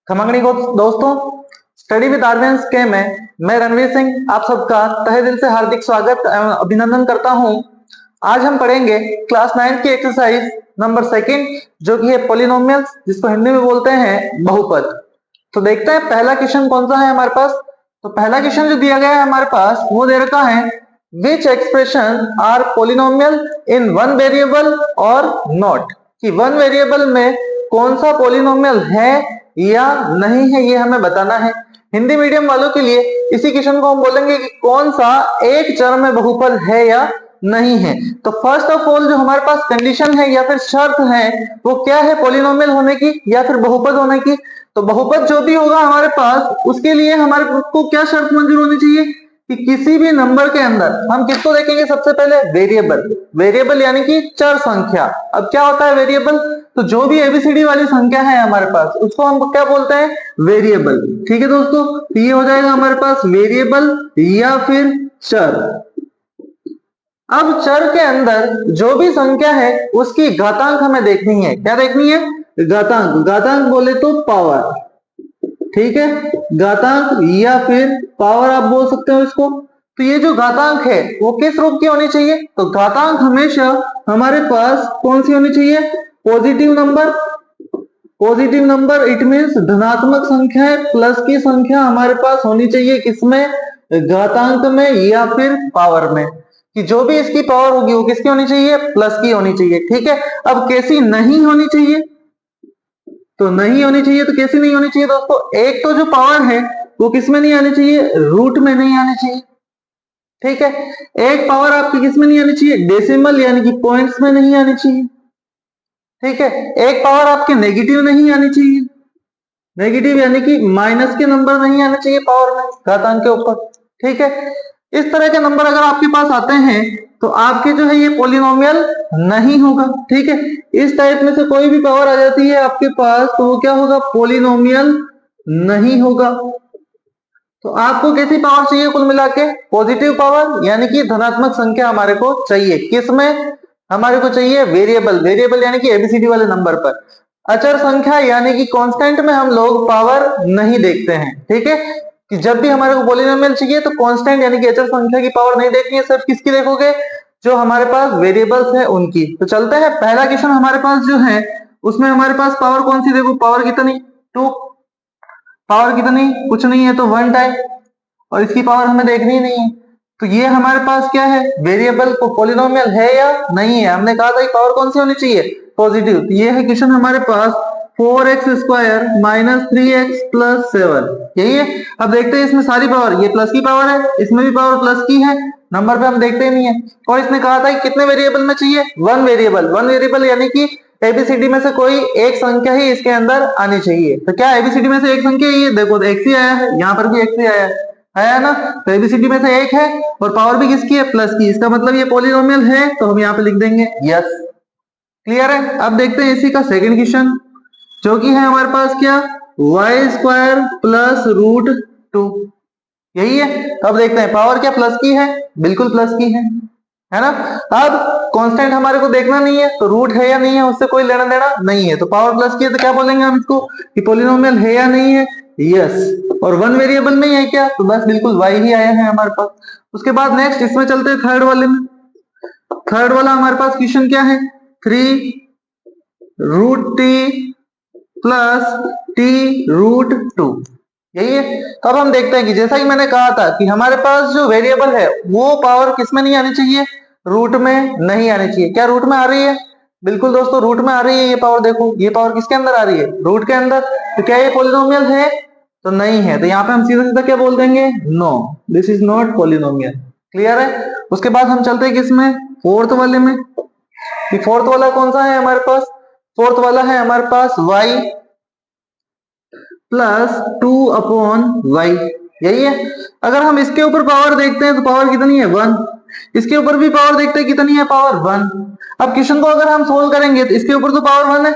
खमंगनी को दोस्तों, study with Aryans के में मैं रणवीर सिंह आप सबका तहे दिल से हार्दिक स्वागत एवं अभिनंदन करता हूं। आज हम पढ़ेंगे क्लास 9 की एक्सरसाइज नंबर सेकंड, जो कि है पॉलिनोमियल्स, जिसको हिंदी में बोलते हैं बहुपद। तो देखते हैं पहला क्वेश्चन कौन सा है हमारे पास। तो पहला क्वेश्चन जो दिया गया है हमारे पास वो दे रखा है, which expression are polynomial in one variable और नॉट, कि वन वेरिएबल में कौन सा पोलिनोमियल है या नहीं है, ये हमें बताना है। हिंदी मीडियम वालों के लिए इसी क्वेश्चन को हम बोलेंगे कि कौन सा एक चर में बहुपद है या नहीं है। तो फर्स्ट ऑफ ऑल जो हमारे पास कंडीशन है या फिर शर्त है वो क्या है, पॉलिनोमियल होने की या फिर बहुपद होने की। तो बहुपद जो भी होगा हमारे पास, उसके लिए हमारे को क्या शर्त मंजूर होनी चाहिए कि किसी भी नंबर के अंदर हम किसको देखेंगे, सबसे पहले वेरिएबल। वेरिएबल यानी कि चर संख्या। अब क्या होता है वेरिएबल, तो जो भी एबीसीडी वाली संख्या है हमारे पास उसको हम क्या बोलते हैं, वेरिएबल। ठीक है दोस्तों, तो ये हो जाएगा हमारे पास वेरिएबल या फिर चर। अब चर के अंदर जो भी संख्या है उसकी घातांक हमें देखनी है। क्या देखनी है, घातांक। घातांक बोले तो पावर, ठीक है, घातांक या फिर पावर आप बोल सकते हो इसको। तो ये जो घातांक है वो किस रूप की होनी चाहिए, तो घातांक हमेशा हमारे पास कौन सी होनी चाहिए, positive number. Positive number it means धनात्मक संख्या है, प्लस की संख्या हमारे पास होनी चाहिए किसमें, घातांक में या फिर पावर में, कि जो भी इसकी पावर होगी वो किसकी होनी चाहिए, प्लस की होनी चाहिए। ठीक है, अब कैसी नहीं होनी चाहिए, तो नहीं होनी चाहिए तो कैसी नहीं होनी चाहिए दोस्तों, एक तो जो पावर है वो किसमें नहीं आनी चाहिए, रूट में नहीं आनी चाहिए। ठीक है, एक पावर आपकी किसमें नहीं आनी चाहिए, डेसिमल यानी कि पॉइंट्स में नहीं आनी चाहिए। ठीक है, एक पावर आपके नेगेटिव नहीं आनी चाहिए, नेगेटिव यानी कि माइनस के नंबर नहीं आने चाहिए पावर में, घातांक के ऊपर। ठीक है, इस तरह के नंबर अगर आपके पास आते हैं तो आपके जो है ये पॉलिनोमियल नहीं होगा। ठीक है, इस टाइप में से कोई भी पावर आ जाती है आपके पास तो वो क्या होगा, पॉलिनोमियल नहीं होगा। तो आपको कैसी पावर चाहिए, कुल मिला के पॉजिटिव पावर यानी कि धनात्मक संख्या हमारे को चाहिए। किसमें हमारे को चाहिए, वेरिएबल। वेरिएबल यानी कि एबीसीडी वाले नंबर पर। अचर संख्या यानी कि कांस्टेंट में हम लोग पावर नहीं देखते हैं। ठीक है, कि जब भी हमारे को पॉलिनोमियल चाहिए तो कांस्टेंट यानी कि अचर संख्या की पावर नहीं देखनी है, सिर्फ किसकी देखोगे, जो हमारे पास वेरिएबल्स है उनकी। तो चलते हैं, पहला क्वेश्चन हमारे पास जो है उसमें हमारे पास पावर कौन सी, देखो पावर कितनी, 2। पावर कितनी, कुछ नहीं है तो 1 टाइम, और इसकी पावर हमें देखनी ही नहीं है। तो ये हमारे पास क्या है, वेरिएबल को पॉलिनोमियल है या नहीं है। हमने कहा था कि पावर कौन सी होनी चाहिए, पॉजिटिव। तो ये है क्वेश्चन हमारे पास 4x² माइनस 3x प्लस 7, यही है। अब देखते हैं इसमें सारी पावर, ये प्लस की पावर है, इसमें भी पावर प्लस की है, नंबर पे हम देखते ही नहीं है। और इसने कहा था कि कितने वेरिएबल में चाहिए, वन वेरिएबल। वन वेरिएबल यानी कि एबीसीडी में से कोई एक संख्या ही इसके अंदर आनी चाहिए। तो क्या एबीसीडी में से एक संख्या ही है, देखो एक्स ही आया है, यहाँ पर भी एक्स ही आया है ना। तो एबीसीडी में से एक है और पावर भी किसकी है, प्लस की। इसका मतलब ये पॉलिनोमियल है, तो हम यहाँ पे लिख देंगे यस। क्लियर है। अब देखते हैं इसी का सेकंड क्वेश्चन, जो कि है हमारे पास क्या, y² प्लस रूट 2, यही है। अब देखते हैं पावर क्या प्लस की है, बिल्कुल प्लस की है ना। अब कांस्टेंट हमारे को देखना नहीं है, तो रूट है या नहीं है उससे कोई लेना देना नहीं है। तो पावर प्लस की है तो क्या बोलेंगे हम इसको, कि पॉलिनोमियल है या नहीं है, यस। और वन वेरिएबल में ही है क्या, तो बस बिल्कुल y ही आया है हमारे पास। उसके बाद नेक्स्ट इसमें चलते हैं थर्ड वाले में। थर्ड वाला हमारे पास क्वेश्चन क्या है, 3 root T plus T root 2, यही है। तो अब हम देखते हैं कि जैसा कि मैंने कहा था कि हमारे पास जो वेरिएबल है वो पावर किसमें नहीं आनी चाहिए, रूट में नहीं आनी चाहिए। क्या रूट में आ रही है, बिल्कुल दोस्तों रूट में आ रही है ये पावर। देखो ये पावर किसके अंदर आ रही है, रूट के अंदर। तो क्या ये पॉलिनोमियल है, तो नहीं है। तो यहाँ पे हम सीधा सीधा क्या बोल देंगे, no, this is not polynomial. Clear है। उसके बाद हम चलते हैं किसमें, फोर्थ वाले में। फोर्थ वाला कौन सा है हमारे पास, फोर्थ वाला है हमारे पास y प्लस 2/y, यही है। अगर हम इसके ऊपर पावर देखते हैं तो पावर कितनी है, 1। इसके ऊपर भी पावर देखते हैं कितनी है, पावर 1। अब क्वेश्चन को अगर हम सोल्व करेंगे तो इसके ऊपर तो पावर 1 है,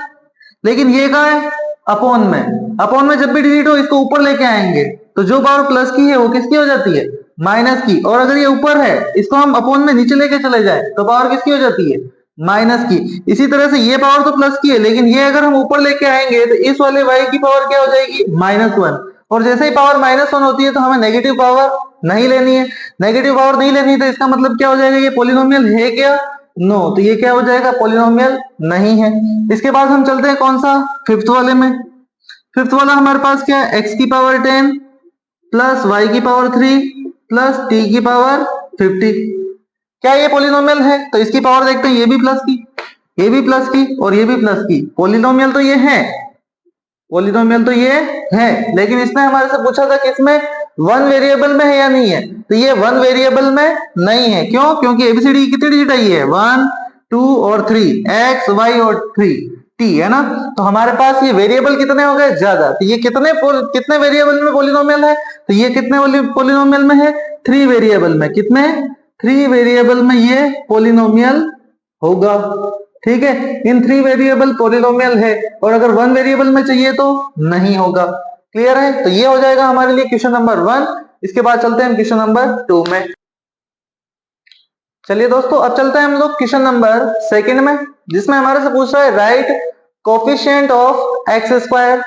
लेकिन ये कहा है अपॉन में। अपॉन में जब भी डिलीट हो इसको ऊपर लेके आएंगे तो जो पावर प्लस की है वो किसकी हो जाती है, माइनस की। और अगर ये ऊपर है इसको हम अपॉन में नीचे लेके चले जाए तो पावर किसकी हो जाती है, माइनस की। इसी तरह से ये पावर तो प्लस की है, लेकिन ये अगर हम ऊपर लेके आएंगे तो इस वाले y की पावर क्या हो जाएगी, -1। और जैसे ही पावर -1 होती है तो हमें नेगेटिव पावर नहीं लेनी है। नेगेटिव पावर नहीं लेनी है तो इसका मतलब क्या हो जाएगा, ये पॉलिनोमियल है क्या, नो। तो ये क्या हो जाएगा, पॉलिनोमियल नहीं है। इसके बाद हम चलते हैं कौन सा, फिफ्थ वाले में। फिफ्थ वाला हमारे पास क्या है, x की पावर 10 प्लस y की पावर 3 प्लस t की पावर 50। क्या ये पॉलिनोमियल है, तो इसकी पावर देखते हैं, ये भी प्लस की, ये भी प्लस की और ये भी प्लस की। पॉलिनोमियल तो ये है, पॉलिनोमियल तो ये है, लेकिन इसने हमारे से पूछा था कि इसमें वन वेरिएबल में है या नहीं है, तो ये वन वेरिएबल में नहीं है। क्यों, क्योंकि एबीसीडी कितनी डिजिट आई है, 1 2 और 3, एक्स वाई और 3 टी है ना। तो हमारे पास ये वेरिएबल कितने हो गए, ज्यादा। तो ये कितने वेरिएबल में पॉलिनोमियल है, तो ये कितने पॉलिनोमियल में है, 3 वेरिएबल में। कितने, 3 वेरिएबल में ये पॉलिनोमियल होगा। ठीक है, इन 3 वेरिएबल पॉलिनोमियल है, और अगर 1 वेरिएबल में चाहिए तो नहीं होगा। क्लियर है, तो ये हो जाएगा हमारे लिए क्वेश्चन नंबर 1। इसके बाद चलते हैं क्वेश्चन नंबर 2 में। चलिए दोस्तों, अब चलते हैं हम लोग क्वेश्चन नंबर 2 में, जिसमें हमारे से पूछ रहा है right coefficient of x square.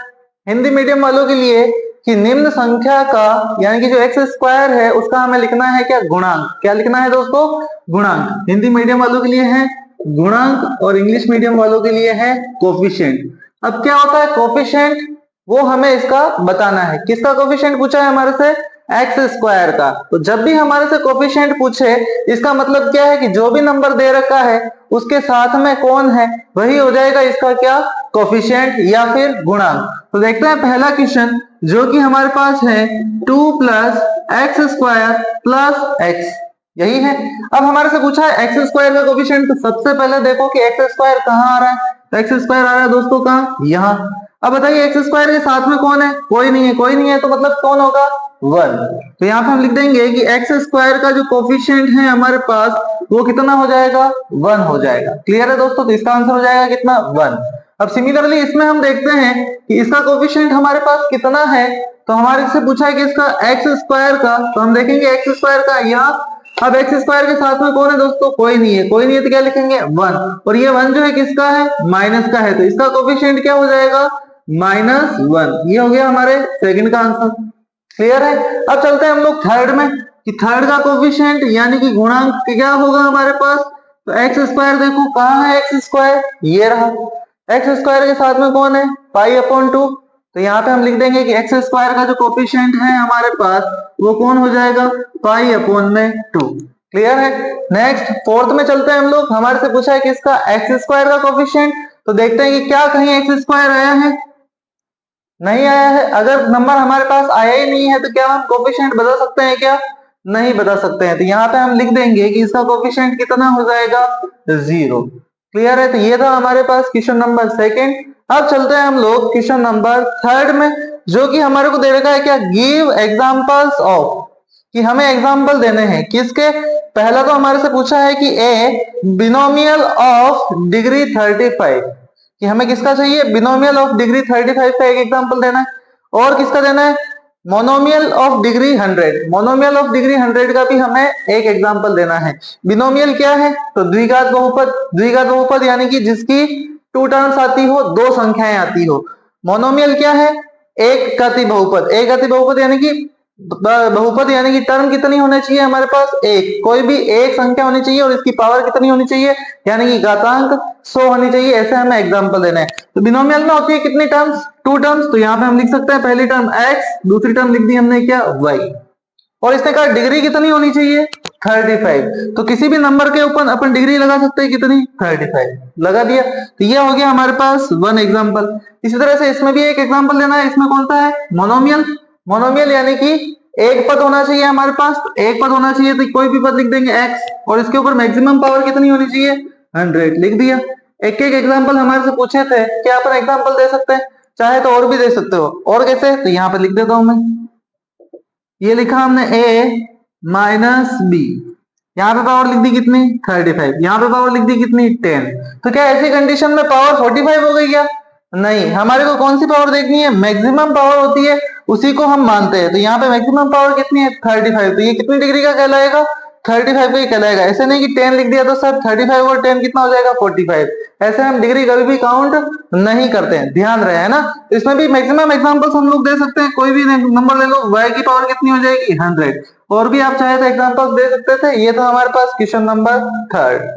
Hindi medium वालों के लिए कि निम्न संख्या का, यानी कि जो एक्स स्क्वायर है उसका हमें लिखना है क्या, गुणांक। क्या लिखना है दोस्तों, गुणांक। हिंदी मीडियम वालों के लिए है गुणांक और इंग्लिश मीडियम वालों के लिए है कोफिशिएंट। अब क्या होता है कोफिशिएंट, वो हमें इसका बताना है। किसका कोफिशिएंट पूछा है हमारे से, एक्स स्क्वायर का। तो जब भी हमारे से कोफिशिएंट पूछे, इसका मतलब क्या है कि जो भी नंबर दे रखा है उसके साथ में कौन है, वही हो जाएगा इसका क्या, कोफिशिएंट या फिर गुणांक। तो देखते हैं पहला क्वेश्चन, जो कि हमारे पास है 2 plus x square plus x, यही है। अब हमारे से पूछा है एक्स स्क्वायर का कोफिशिएंट। तो सबसे पहले देखो कि एक्स स्क्वायर कहाँ आ रहा है, तो एक्स स्क्वायर आ रहा है दोस्तों कहाँ, यहाँ। अब बताइए एक्स स्क्वायर के साथ में कौन है, कोई नहीं है। कोई नहीं है तो मतलब कौन होगा, 1। तो यहाँ पे हम लिख देंगे कि एक्स स्क्वायर का जो कोफिशिएंट है हमारे पास, वो कितना हो जाएगा, 1 हो जाएगा। क्लियर है दोस्तों, तो इसका आंसर हो जाएगा कितना, 1। अब सिमिलरली इसमें हम देखते हैं कि इसका कोफिशिएंट हमारे पास कितना है। तो हमारे से पूछा है कि इसका एक्स स्क्वायर का, तो हम देखेंगे एक्स स्क्वायर का यहाँ। अब एक्स स्क्वायर के साथ में कौन है दोस्तों, कोई नहीं है। कोई नहीं है तो क्या लिखेंगे, 1। और ये 1 जो है किसका है, माइनस का है, तो इसका कोफिशिएंट क्या हो जाएगा, -1। ये हो गया हमारे सेकंड का आंसर। क्लियर है। अब चलते हैं हम लोग थर्ड में, कि थर्ड का कोफिशिएंट यानी कि गुणांक क्या होगा हमारे पास। तो एक्स स्क्वायर देखो कहाँ है, एक्स स्क्वायर ये रहा। एक्स स्क्वायर के साथ में कौन है, π/2। तो यहाँ पे हम लिख देंगे कि एक्स स्क्वायर का जो कोफिशिएंट है हमारे पास, वो कौन हो जाएगा, π/2। क्लियर है। नेक्स्ट फोर्थ में चलते हैं हम लोग। हमारे से पूछा है कि इसका एक्स स्क्वायर का कोफिशिएंट। तो देखते हैं कि क्या कहीं एक्स स्क्वायर आया है, नहीं आया है। अगर नंबर हमारे पास आया ही नहीं है तो क्या हम कोफिशिएंट बदल सकते हैं क्या, नहीं बदल सकते हैं। तो यहाँ पे हम लिख देंगे कि इसका कोफिशिएंट कितना हो जाएगा, 0। क्लियर है। तो ये था हमारे पास क्वेश्चन नंबर 2। अब चलते हैं हम लोग क्वेश्चन नंबर 3 में, जो कि हमारे को दे रखा है क्या, गिव एग्जांपल्स ऑफ, कि हमें एग्जांपल देने हैं किसके। पहला तो हमारे से पूछा है कि ए बिनोमियल ऑफ डिग्री 35, कि हमें किसका चाहिए, बिनोमियल ऑफ डिग्री 35 का एक एग्जांपल देना है। और किसका देना है, monomial of degree 100। Monomial of degree 100 का भी हमें एक एग्जांपल देना है। बिनोमियल क्या है, तो द्विघात बहुपद। द्विघात बहुपद यानी कि जिसकी 2 टर्म्स आती हो, 2 संख्याएं आती हो। मोनोमियल क्या है, एक घाती बहुपद। एक घाती बहुपद यानी कि बहुपद, यानी कि टर्म कितनी होनी चाहिए हमारे पास, एक। कोई भी एक संख्या होनी चाहिए और इसकी पावर कितनी होनी चाहिए, यानी कि घातांक 100 होनी चाहिए। ऐसे हमें एग्जांपल देना है। तो बिनोमियल में होती है कितनी टर्म्स, 2 टर्म्स। तो यहाँ पे हम लिख सकते हैं पहली टर्म x, दूसरी टर्म लिख दी हमने क्या, y। और इसने कहा डिग्री कितनी होनी चाहिए, 35। तो किसी भी नंबर के ऊपर अपन डिग्री लगा सकते हैं, कितनी, 35 लगा दिया। तो ये हो गया हमारे पास 1 एग्जांपल। इसी तरह से इसमें भी एक एग्जांपल लेना है। इसमें कौन सा है, मोनोमियल। मोनोमियल यानी कि एक पद होना चाहिए हमारे पास। तो एक पद होना चाहिए तो कोई भी पद लिख देंगे x, और इसके ऊपर मैक्सिमम पावर कितनी होनी चाहिए, 100 लिख दिया। एक एक एग्जांपल हमारे से पूछे थे, क्या अपन एग्जांपल दे सकते हैं, चाहे तो और भी दे सकते हो। और कैसे, तो यहाँ पे लिख देता हूं मैं, ये लिखा हमने a माइनस b, यहाँ पे पावर लिख दी कितनी, 35। यहाँ पे पावर लिख दी कितनी, 10। तो क्या ऐसी कंडीशन में पावर 45 हो गई क्या, नहीं। हमारे को कौन सी पावर देखनी है, मैक्सिमम पावर होती है, उसी को हम मानते हैं। तो यहाँ पे मैक्सिमम पावर कितनी है, 35। तो ये कितनी डिग्री का कहलाएगा, 35 का ही कहलाएगा। ऐसे नहीं कि 10 लिख दिया तो सर 35 और 10 कितना हो जाएगा 45। ऐसे हम डिग्री कभी भी काउंट नहीं करते हैं, ध्यान रहे, है ना। इसमें भी मैक्सिमम एग्जांपल्स हम लोग दे सकते हैं, कोई भी नंबर ले लो, y की पावर कितनी हो जाएगी 100। और भी आप चाहे तो एग्जांपल्स दे सकते थे। ये था हमारे पास क्वेश्चन नंबर 3।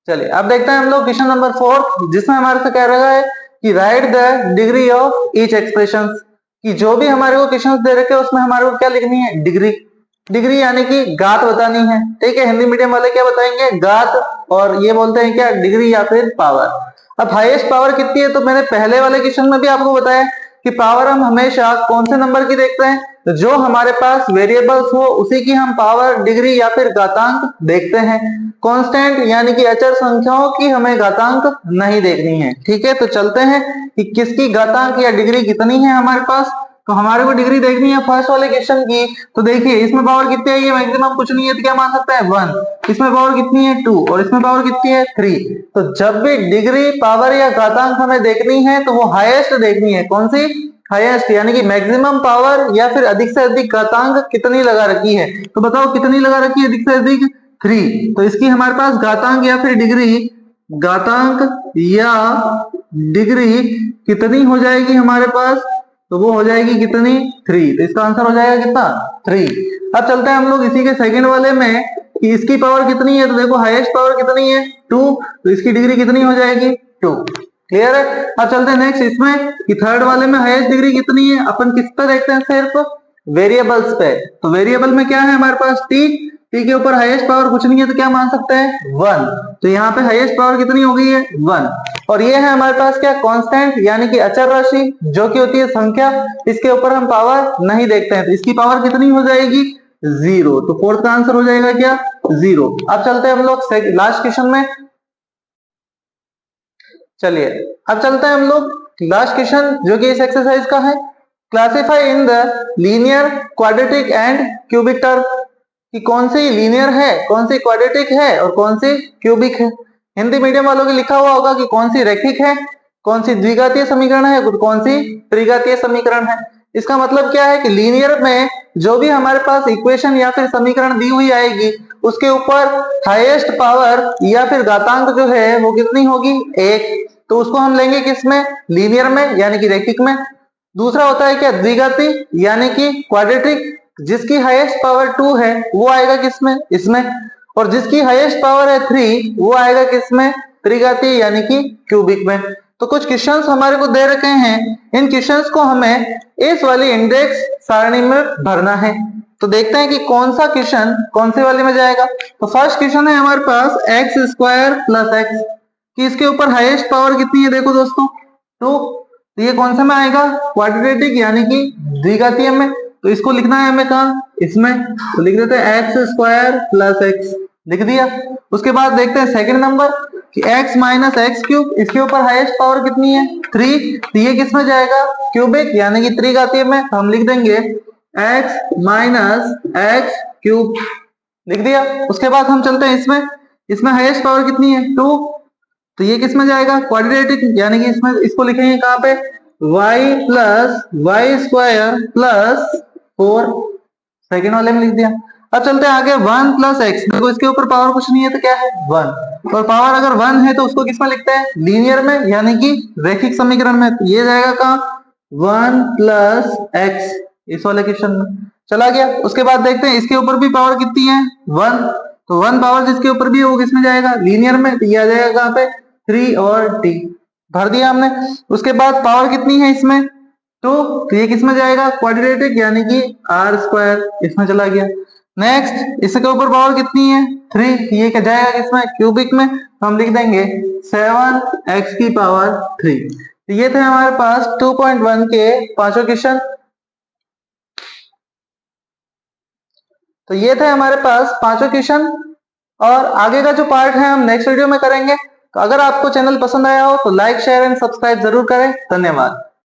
चलिए अब देखते हैं हम लोग क्वेश्चन नंबर 4, जिसमें हमारे से कह रहा है कि right the degree of each expression, कि जो भी हमारे को क्वेश्चंस दे रखे हैं उसमें हमारे को क्या लिखनी है, डिग्री। डिग्री यानी कि घात बतानी है, ठीक है। हिंदी मीडियम वाले क्या बताएंगे, घात, और ये बोलते हैं क्या, डिग्री या फिर पावर। अब हाईएस्ट पावर कितनी है, तो मैंने पहले वाले क्वेश्चन में भी आपको बताया कि पावर हम हमेशा कौन से नंबर की देखते हैं, तो जो हमारे पास वेरिएबल्स हो उसी की हम पावर, डिग्री या फिर घातांक देखते हैं। कांस्टेंट यानी कि अचर संख्याओं की हमें घातांक नहीं देखनी है, ठीक है। तो चलते हैं कि किसकी घातांक या डिग्री कितनी है हमारे पास। तो हमारे को डिग्री देखनी है फर्स्ट वाले क्वेश्चन की। तो देखिए इसमें पावर कितनी है, ये मैक्सिमम कुछ नहीं है तो क्या मान सकते हैं 1। इसमें पावर कितनी है 2 और इसमें पावर कितनी है 3। तो जब भी डिग्री, पावर या घातांक हमें देखनी है तो वो हाईएस्ट देखनी है। कौन सी, हाईएस्ट, यानी कि मैक्सिमम पावर या फिर अधिक से अधिक घातांक कितनी लगा रखी है। तो बताओ कितनी लगा रखी है अधिक से अधिक, 3। तो इसकी हमारे पास घातांक या फिर डिग्री, घातांक या डिग्री कितनी हो जाएगी हमारे पास, तो वो हो जाएगी कितनी, 3। तो इसका आंसर हो जाएगा कितना, 3। अब चलते हैं हम लोग इसी के सेकंड वाले में कि इसकी पावर कितनी है। तो देखो हाईएस्ट पावर कितनी है 2, तो इसकी डिग्री कितनी हो जाएगी 2। क्लियर है। अब चलते हैं नेक्स्ट इसमें कि थर्ड वाले में हाईएस्ट डिग्री कितनी है। अपन किस पे देखते हैं, सिर्फ वेरिएबल्स पे। तो वेरिएबल में क्या है हमारे पास टी, टी के ऊपर हाईएस्ट पावर कुछ नहीं है तो क्या मान सकते हैं 1। तो यहाँ पे हाईएस्ट पावर कितनी हो गई है 1। और ये है हमारे पास क्या, कांस्टेंट यानी कि अचर राशि जो कि होती है संख्या, इसके ऊपर हम पावर नहीं देखते हैं। तो इसकी पावर कितनी हो जाएगी 0। तो फोर्थ का आंसर हो जाएगा क्या 0। अब चलते हैं हम लोग लास्ट क्वेश्चन में। चलिए अब चलते हैं हम लोग लास्ट क्वेश्चन जो कि इस एक्सरसाइज का है। Classify in the linear, quadratic and cubic term, कि कौन सी लीनियर है, कौन सी क्वाड्रेटिक है और कौन सी क्यूबिक है। हिंदी मीडियम वालों के लिखा हुआ होगा कि कौन सी रैखिक है, कौन सी द्विघातीय समीकरण है, कौन सी त्रिघातीय समीकरण है। इसका मतलब क्या है कि लीनियर में जो भी हमारे पास इक्वेशन या फिर समीकरण दी हुई आएगी उसके ऊपर हाईएस्ट पावर या फिर घातांक जो है वो कितनी होगी 1। तो उसको हम लेंगे किसमें, लीनियर में यानी कि रैखिक में। दूसरा होता है क्या, द्विघाती यानी कि क्वाड्रेटिक, जिसकी हाईएस्ट पावर 2 है वो आएगा किसमें, इसमें। और जिसकी हाईएस्ट पावर है 3 वो आएगा किसमें, त्रिघातीय यानी कि क्यूबिक में। तो कुछ क्वेश्चंस हमारे को दे रखे हैं, इन क्वेश्चंस को हमें इस वाली इंडेक्स सारणी में भरना है। तो देखते हैं कि कौन सा क्वेश्चन कौन से वाले में जाएगा। तो फर्स्ट क्वेश्चन है हमारे पास एक्स स्क्वायर प्लस एक्स, कि इसके ऊपर हाईएस्ट पावर कितनी है, देखो दोस्तों 2। तो ये कौन सा में आएगा, क्वाड्रेटिक यानी कि द्विघातीय में। तो इसको लिखना है हमें कहा, इसमें। तो लिख देते हैं एक्स स्क्वायर प्लस एक्स, लिख दिया। उसके बाद देखते हैं सेकंड नंबर कि x माइनस एक्स क्यूब, इसके ऊपर हाईएस्ट पावर कितनी है 3। तो ये किस में जाएगा, क्यूबिक यानी कि त्रिघातीय में। तो हम लिख देंगे x माइनस एक्स क्यूब, लिख दिया। उसके बाद हम चलते हैं इसमें, इसमें हाईएस्ट पावर कितनी है 2। तो ये किस में जाएगा, क्वाड्रेटिक यानी कि इसमें, इसको लिखेंगे कहाँ पे, y plus Y square plus 4, second वाले में लिख दिया। अब चलते हैं आगे 1 प्लस एक्स, देखो इसके ऊपर पावर कुछ नहीं है तो क्या है 1। और पावर अगर 1 है तो उसको किसमें लिखते हैं, लीनियर में यानी कि रैखिक समीकरण में। तो ये जाएगा कहाँ, 1 प्लस एक्स, इस वाले क्वेश्चन में चला गया। उसके बाद देखते हैं इसके ऊपर भी पावर कितनी है 1। तो 1 पावर जिसके ऊपर भी है वो किसमें जाएगा, लीनियर में। तो ये आ जाएगा कहाँ पे 3 और t, भर दिया हमने। उसके बाद पावर कितनी है इसमें 2। तो ये किसमें जाएगा, क्वाड्रेटिक यानी कि r स्क्वायर, इसमें चला गया। नेक्स्ट इसके ऊपर पावर कितनी है 3, ये क्या जाएगा किसमें, क्यूबिक में। तो हम लिख देंगे 7x की पावर 3। तो ये थे हमारे पास 2.1 के पांचों क्वेश्चन। तो ये थे हमारे पास पांचों क्वेश्चन, और आगे का जो पार्ट है हम नेक्स्ट वीडियो में करेंगे। तो अगर आपको चैनल पसंद आया हो तो लाइक, शेयर एंड सब्सक्राइब जरूर करें। धन्यवाद।